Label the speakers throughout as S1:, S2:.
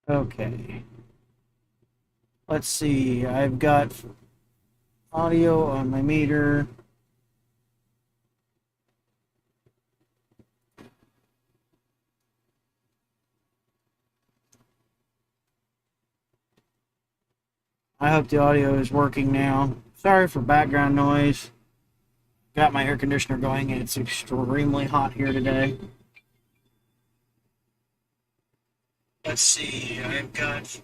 S1: Okay. Let's see. I've got audio on my meter. I hope the audio is working now. Sorry for background noise. Got my air conditioner going and it's extremely hot here today. Let's see. I've got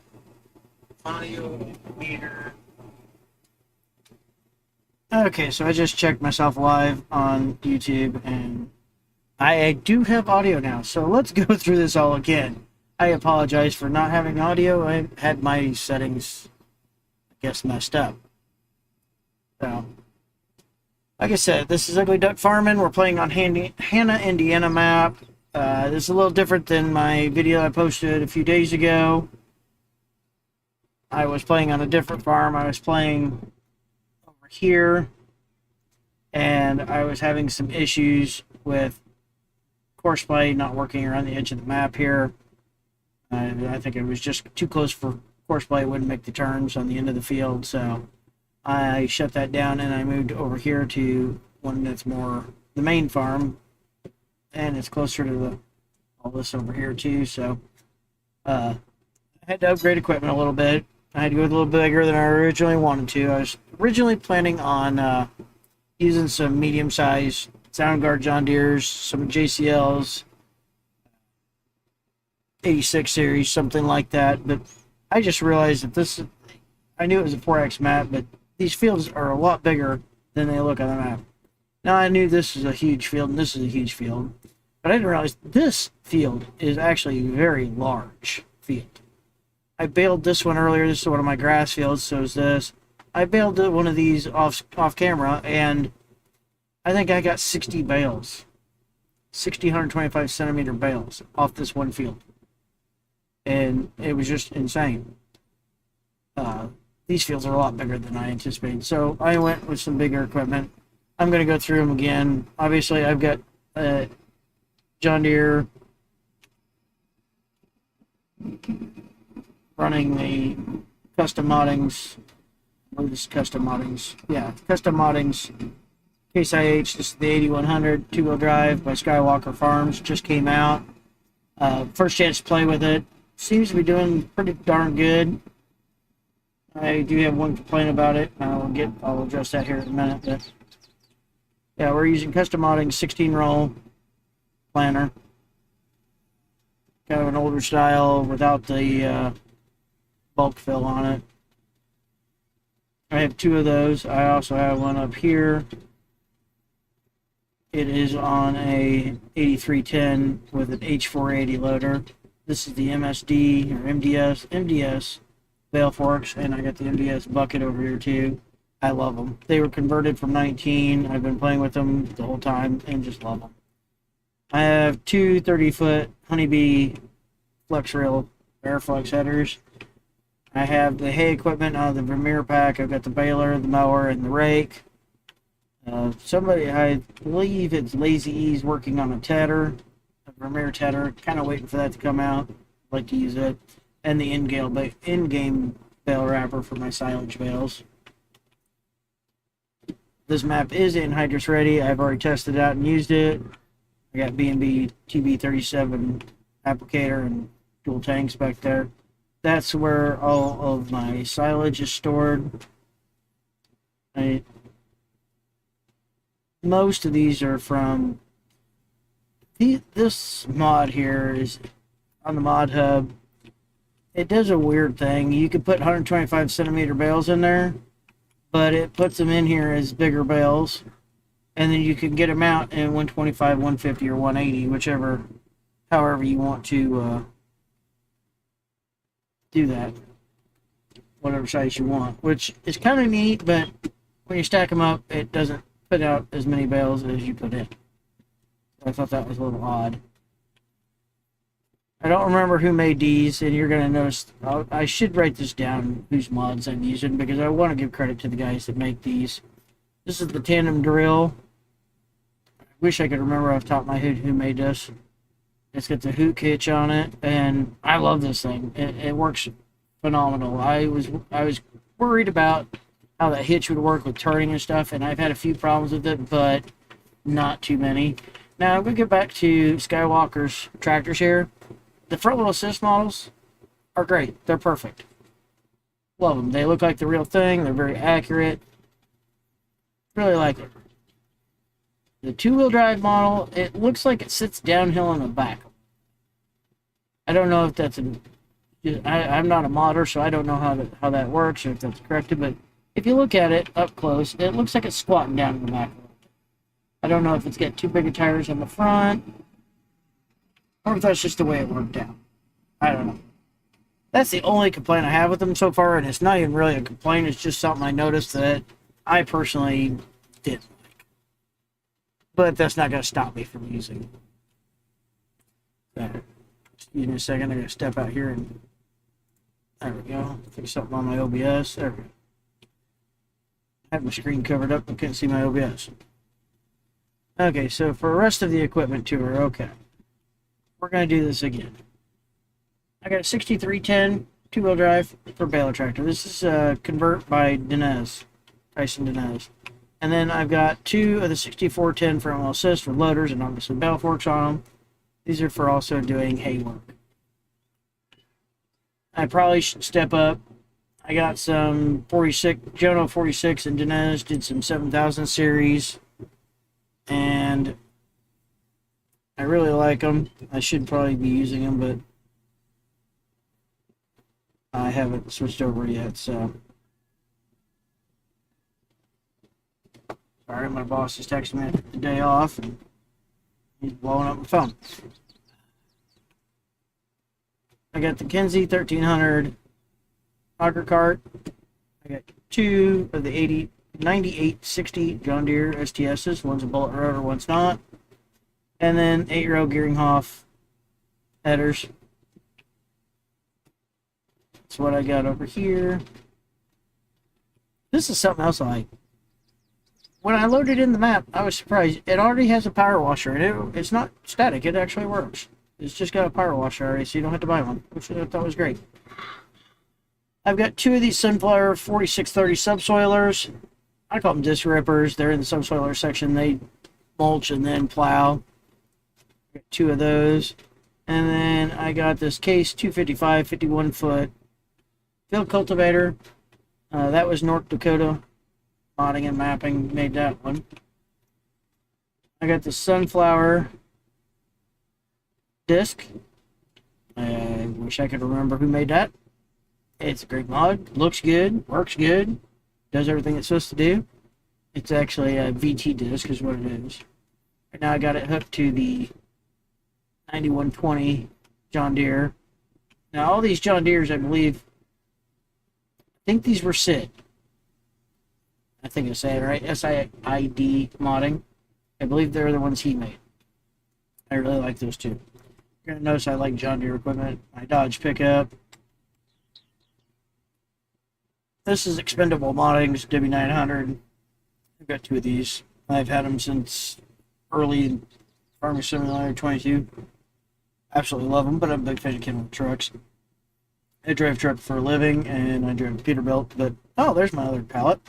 S1: audio meter. Okay, so I just checked myself live on YouTube and I do have audio now. So let's go through this all again. I apologize for not having audio. I had my settings, I guess, messed up. So, like I said, this is Ugly Duck Farming. We're playing on Hanna Indiana map. This is a little different than my video I posted a few days ago. I was playing on a different farm. I was playing over here, and I was having some issues with courseplay not working around the edge of the map here. I think it was just too close for courseplay. It wouldn't make the turns on the end of the field, so I shut that down and I moved over here to one that's more the main farm, and it's closer to all this over here too. So I had to upgrade equipment a little bit. I had to go with a little bigger than I originally wanted to. I was originally planning on using some medium-sized Soundguard John Deere's, some JCLs, 86 series, something like that. But I just realized that I knew it was a 4X map, but these fields are a lot bigger than they look on the map. Now, I knew this is a huge field and this is a huge field, but I didn't realize this field is actually a very large field. I baled this one earlier. This is one of my grass fields, so is this. I baled one of these off camera, and I think I got 60 bales. 60 125 centimeter bales off this one field. And it was just insane. These fields are a lot bigger than I anticipated. So I went with some bigger equipment. I'm going to go through them again. Obviously, I've got John Deere running the custom moddings. What is custom moddings? Yeah, custom moddings. Case IH, this is the 8100 two-wheel drive by Skywalker Farms. Just came out. First chance to play with it. Seems to be doing pretty darn good. I do have one complaint about it. I'll address that here in a minute. But yeah, we're using custom modding 16 roll planter. Kind of an older style without the bulk fill on it. I have two of those. I also have one up here. It is on a 8310 with an H480 loader. This is the MSD or MDS bale forks, and I got the MDS bucket over here too. I love them. They were converted from 19. I've been playing with them the whole time and just love them. I have two 30-foot Honeybee flex reel air flex headers. I have the hay equipment out of the Vermeer pack. I've got the baler, the mower, and the rake. Somebody, I believe it's Lazy E's working on a tedder, a Vermeer tedder. Kind of waiting for that to come out. I'd like to use it. And the in-game bale wrapper for my silage bales. This map is anhydrous ready. I've already tested it out and used it. I got B&B TB37 applicator and dual tanks back there. That's where all of my silage is stored. Most of these are from this mod here is on the mod hub. It does a weird thing. You could put 125 centimeter bales in there, but it puts them in here as bigger bales, and then you can get them out in 125, 150, or 180, however you want to do that, whatever size you want, which is kind of neat, but when you stack them up, it doesn't put out as many bales as you put in. I thought that was a little odd. I don't remember who made these, and you're going to notice, I should write this down, whose mods I'm using, because I want to give credit to the guys that make these. This is the tandem drill. I wish I could remember off the top of my head who made this. It's got the hook hitch on it, and I love this thing. It works phenomenal. I was worried about how that hitch would work with turning and stuff, and I've had a few problems with it, but not too many. Now I'm gonna get back to Skywalker's tractors here. The front wheel assist models are great. They're perfect. Love them. They look like the real thing. They're very accurate. Really like it. The two-wheel drive model, it looks like it sits downhill in the back. I don't know if that's I'm not a modder, so I don't know how that works or if that's corrected, but if you look at it up close, it looks like it's squatting down in the back. I don't know if it's got too big of tires on the front, or if that's just the way it worked out. I don't know. That's the only complaint I have with them so far, and it's not even really a complaint, it's just something I noticed that I personally didn't like. But that's not going to stop me from using it. Excuse me a second, I'm going to step out here and there we go. Fix something on my OBS. There we go. I have my screen covered up, but couldn't see my OBS. Okay, so for the rest of the equipment tour, okay. We're going to do this again. I got a 6310 two-wheel drive for baler tractor. This is a convert by Tyson Dinez. And then I've got two of the 6410 front wheel assist for loaders and obviously bell forks on them. These are for also doing hay work. I probably should step up. I got some 46, Jono 46 and Dinez did some 7000 series. And I really like them. I should probably be using them, but I haven't switched over yet, so. Sorry, my boss is texting me the day off, and he's blowing up my phone. I got the Kenzie 1300 auger cart. I got two of the 9860 John Deere STSs. One's a bullet rotor, one's not. And then 8-row Gearinghoff headers. That's what I got over here. This is something else I like. When I loaded in the map, I was surprised. It already has a power washer, and it's not static. It actually works. It's just got a power washer already, so you don't have to buy one, which I thought was great. I've got two of these Sunflower 4630 subsoilers. I call them disc rippers. They're in the subsoiler section. They mulch and then plow. Got two of those. And then I got this Case 255 51-foot field cultivator. That was North Dakota modding and mapping made that one. I got the Sunflower disc. I wish I could remember who made that. It's a great mod. Looks good. Works good. Does everything it's supposed to do. It's actually a VT disc is what it is. Right now I got it hooked to the 9120 John Deere. Now all these John Deeres, I believe, I think these were SID. I think I say it right. SID modding. I believe they're the ones he made. I really like those two. You're going to notice I like John Deere equipment. My Dodge pickup. This is Expendable Modding's W900. I've got two of these. I've had them since early Farming Simulator 22. Absolutely love them, but I'm a big fan of Kenworth trucks. I drive truck for a living, and I drive a Peterbilt, but oh, there's my other pallet.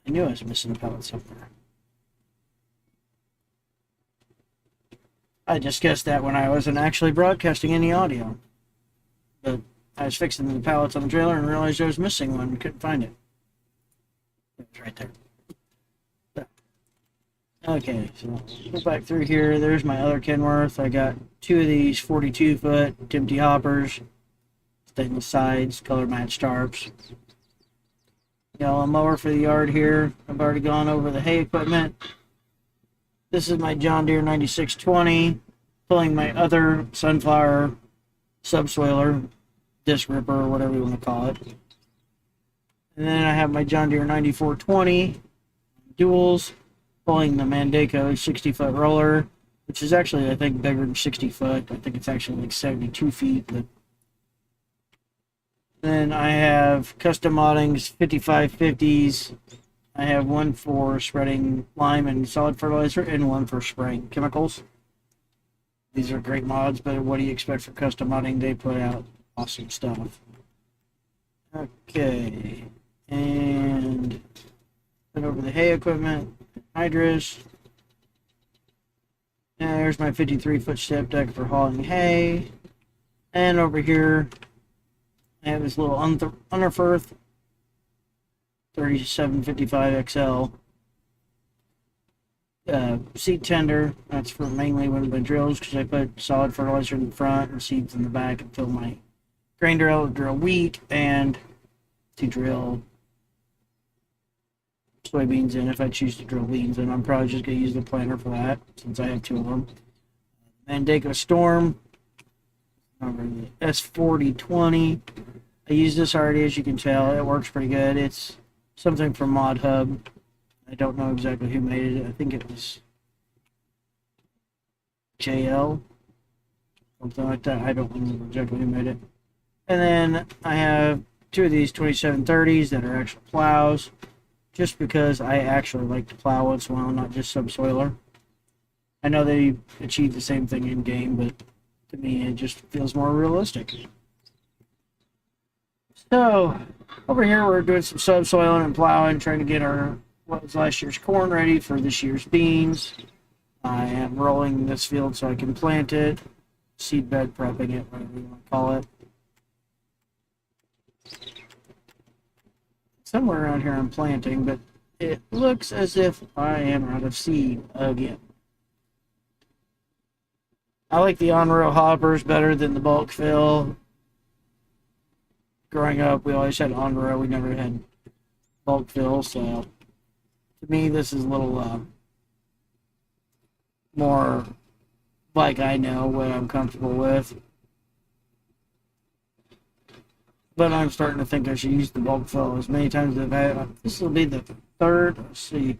S1: I knew I was missing a pallet somewhere. I discussed that when I wasn't actually broadcasting any audio. But I was fixing the pallets on the trailer and realized I was missing one and couldn't find it. It was right there. So, okay, so go back through here. There's my other Kenworth. I got two of these 42-foot Timothy hoppers, stainless sides, color matched tarps. Got a mower for the yard here. I've already gone over the hay equipment. This is my John Deere 9620, pulling my other Sunflower subsoiler, disc ripper, or whatever you want to call it. And then I have my John Deere 9420 duals, pulling the Mandaco 60-foot roller, which is actually, I think, bigger than 60 foot. I think it's actually like 72 feet. But then I have Custom Modding's 5550s I have one for spreading lime and solid fertilizer, and one for spraying chemicals. These are great mods, but what do you expect for custom modding? They put out awesome stuff. Okay, and then over the hay equipment, hydras. And there's my 53-foot step deck for hauling hay. And over here, I have this little Underfirth 3755 XL seed tender. That's for mainly one of my drills because I put solid fertilizer in the front and seeds in the back and fill my grain drill to drill wheat and to drill soybeans in if I choose to drill beans. And I'm probably just going to use the planter for that since I have two of them. Mandako Storm over the S4020. I use this already, as you can tell. It works pretty good. It's something from Mod Hub. I don't know exactly who made it. I think it was JL, something like that. I don't remember exactly who made it. And then I have two of these 2730s that are actual plows, just because I actually like to plow once in a while, not just subsoiler. I know they achieve the same thing in game, but to me it just feels more realistic. So over here we're doing some subsoiling and plowing, trying to get our what was last year's corn ready for this year's beans. I am rolling this field so I can plant it, seed bed prepping it, whatever you want to call it. Somewhere around here I'm planting, but it looks as if I am out of seed again. I like the on-row hoppers better than the bulk fill. Growing up, we always had on-row. We never had bulk fill, so to me, this is a little more like I know what I'm comfortable with. But I'm starting to think I should use the bulk fill as many times as I've had. This will be the third. Let's see.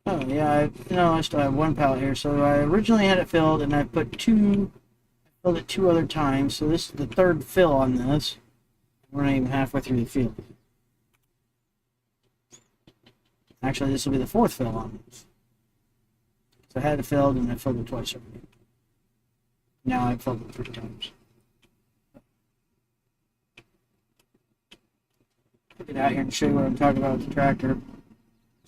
S1: Oh yeah, I still have one pallet here. So I originally had it filled, and I filled it two other times. So this is the third fill on this. We're not even halfway through the field. Actually, this will be the fourth fill on this. So I had it filled, and I filled it twice already. Now I've filled it 3 times. I'll get out here and show you what I'm talking about with the tractor.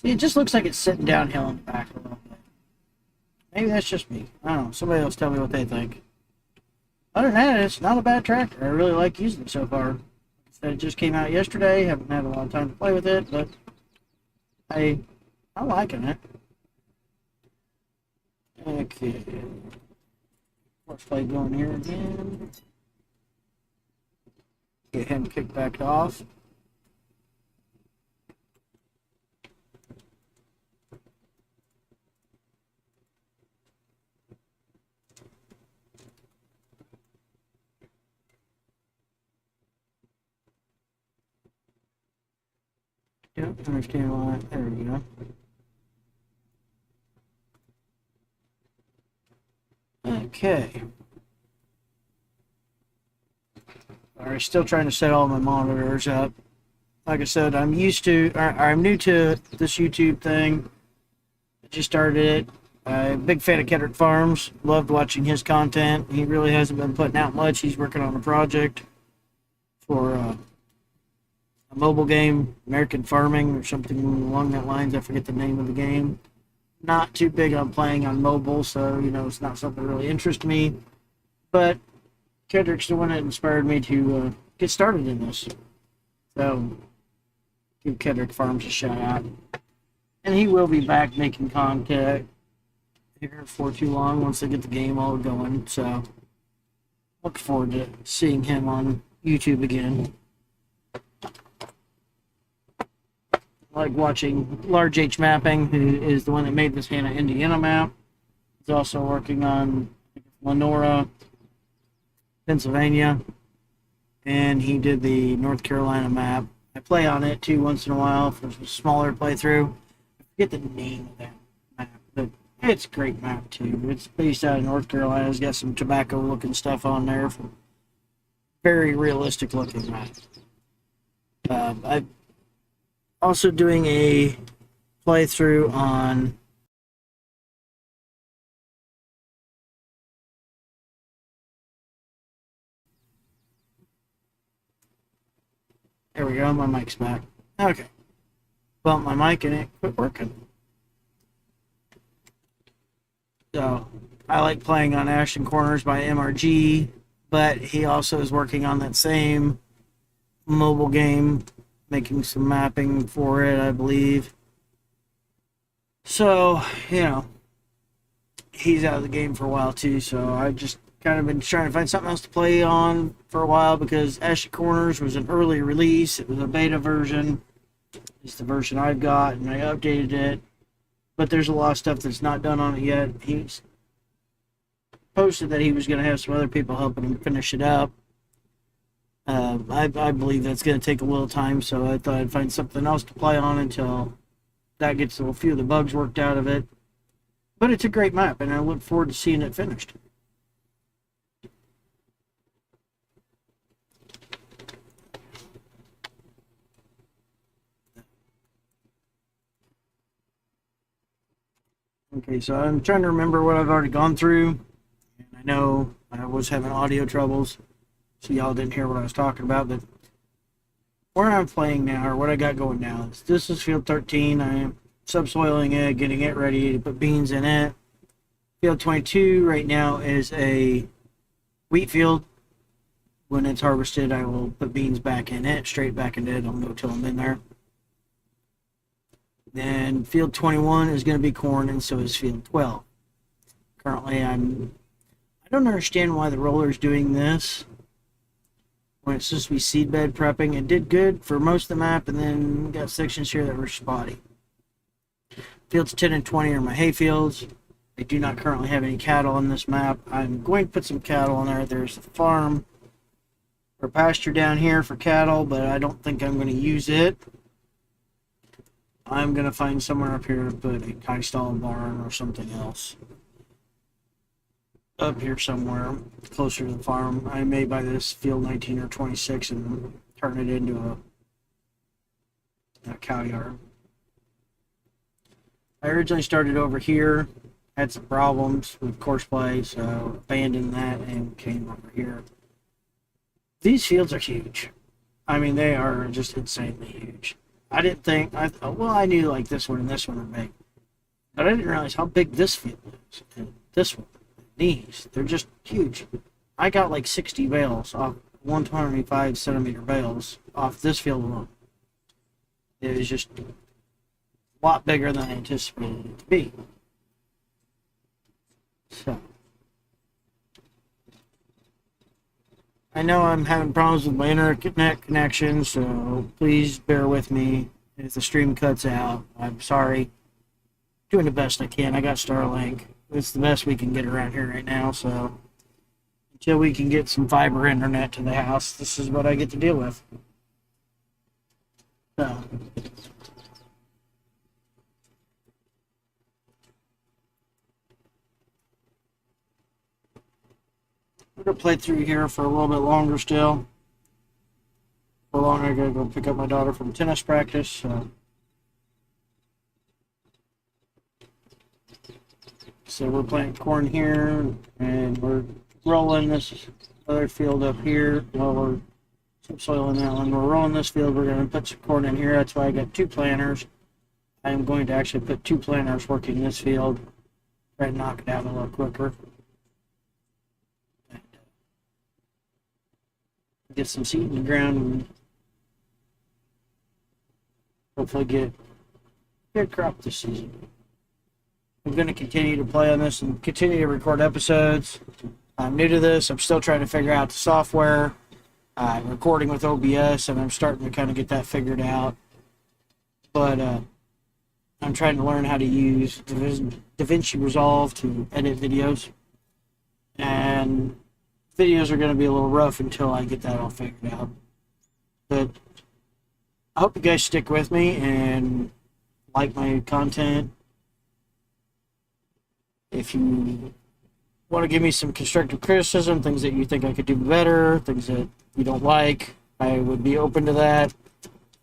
S1: See, it just looks like it's sitting downhill in the back a little bit. Maybe that's just me. I don't know. Somebody else tell me what they think. Other than that, it's not a bad tractor. I really like using it so far. It just came out yesterday. Haven't had a lot of time to play with it, but I'm liking it. Okay. Let's play going here again. Get him kicked back off. Don't understand why. There we go. Okay. Alright, still trying to set all my monitors up. Like I said, I'm new to this YouTube thing. I just started it. I'm a big fan of Kendrick Farms. Loved watching his content. He really hasn't been putting out much. He's working on a project for a mobile game, American Farming, or something along that lines. I forget the name of the game. Not too big on playing on mobile, so, it's not something that really interests me. But Kendrick's the one that inspired me to get started in this. So, give Kendrick Farms a shout out. And he will be back making content here for too long once they get the game all going. So, look forward to seeing him on YouTube again. I like watching Large H Mapping, who is the one that made this Hanna Indiana map. He's also working on Lenora, Pennsylvania, and he did the North Carolina map. I play on it too once in a while for a smaller playthrough. I forget the name of that map, but it's a great map too. It's based out of North Carolina. It's got some tobacco looking stuff on there. very realistic looking map. I'm also doing a playthrough on there we go, my mic's back. Okay. Bump my mic and it quit working. So I like playing on Ashton Corners by MRG, but he also is working on that same mobile game, making some mapping for it, I believe. So, he's out of the game for a while too, so I've just kind of been trying to find something else to play on for a while because Ashton Corners was an early release. It was a beta version. It's the version I've got, and I updated it. But there's a lot of stuff that's not done on it yet. He's posted that he was going to have some other people helping him finish it up. I believe that's going to take a little time, so I thought I'd find something else to play on until that gets a few of the bugs worked out of it. But it's a great map, and I look forward to seeing it finished. Okay, so I'm trying to remember what I've already gone through. And I know I was having audio troubles, so y'all didn't hear what I was talking about, but where I'm playing now, or what I got going now, this is field 13. I am subsoiling it, getting it ready to put beans in it. Field 22 right now is a wheat field. When it's harvested, I will put beans back in it, straight back in it. I'll go till I'm in there. Then field 21 is going to be corn, and so is field 12. Currently, I don't understand why the roller is doing this when it's supposed to be seedbed prepping. It did good for most of the map, and then got sections here that were spotty. Fields 10 and 20 are my hay fields. I do not currently have any cattle on this map. I'm going to put some cattle on there. There's a farm or pasture down here for cattle, but I don't think I'm going to use it. I'm going to find somewhere up here to put a high stall barn or something else. Up here somewhere, closer to the farm. I may buy this field 19 or 26 and turn it into a cow yard. I originally started over here, had some problems with courseplay, so abandoned that and came over here. These fields are huge. I mean, they are just insanely huge. I didn't think, I knew like this one and this one are big, but I didn't realize how big this field is, and this one, these, they're just huge. I got like 60 bales off 125 centimeter bales off this field alone. It was just a lot bigger than I anticipated it to be. So, I know I'm having problems with my internet connection, so please bear with me if the stream cuts out. I'm sorry. Doing the best I can. I got Starlink. It's the best we can get around here right now, so until we can get some fiber internet to the house, this is what I get to deal with. So, we're going to play through here for a little bit longer still. For long, I gotta go pick up my daughter from tennis practice. So we're planting corn here, and we're rolling this other field up here. Well, we're subsoiling that one. We're rolling this field. We're going to put some corn in here. That's why I got two planters. I'm going to actually put two planters working this field. Try to knock it out a little quicker. And, get some seed in the ground and hopefully get a good crop this season. I'm going to continue to play on this and continue to record episodes. I'm new to this. I'm still trying to figure out the software. I'm recording with OBS, and I'm starting to kind of get that figured out. But I'm trying to learn how to use DaVinci Resolve to edit videos. And videos are going to be a little rough until I get that all figured out. But I hope you guys stick with me and like my content. If you want to give me some constructive criticism, things that you think I could do better, things that you don't like. I would be open to that.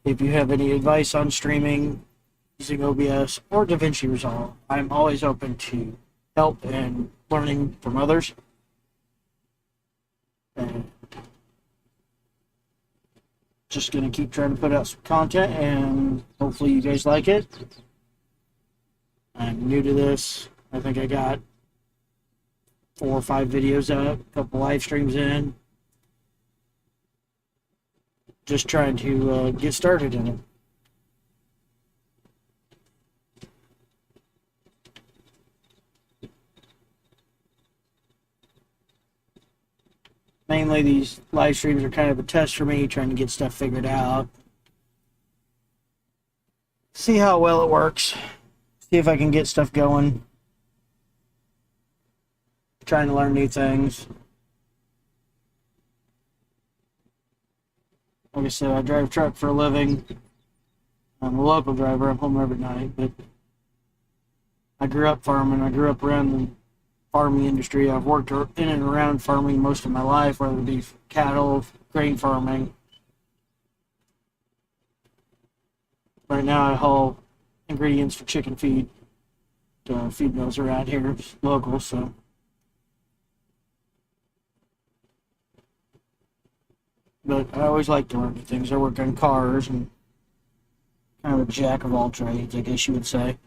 S1: If you have any advice on streaming using OBS or DaVinci Resolve, I'm always open to help and learning from others. And just going to keep trying to put out some content, and hopefully you guys like it. I'm new to this. I think I got 4 or 5 videos up, a couple live streams in. Just trying to get started in it. Mainly these live streams are kind of a test for me, trying to get stuff figured out. See how well it works. See if I can get stuff going. Trying to learn new things. Like I said, I drive a truck for a living. I'm a local driver. I'm home every night, but I grew up farming. I grew up around the farming industry. I've worked in and around farming most of my life, whether it be cattle, grain farming. Right now I haul ingredients for chicken feed to feed mills around here, local, so. But I always like to learn new things. I work on cars and kind of a jack of all trades, I guess you would say.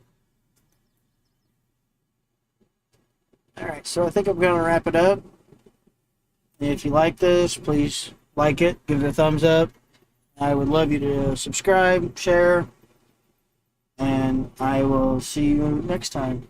S1: Alright, so I think I'm going to wrap it up. If you like this, please like it, give it a thumbs up. I would love you to subscribe, share, and I will see you next time.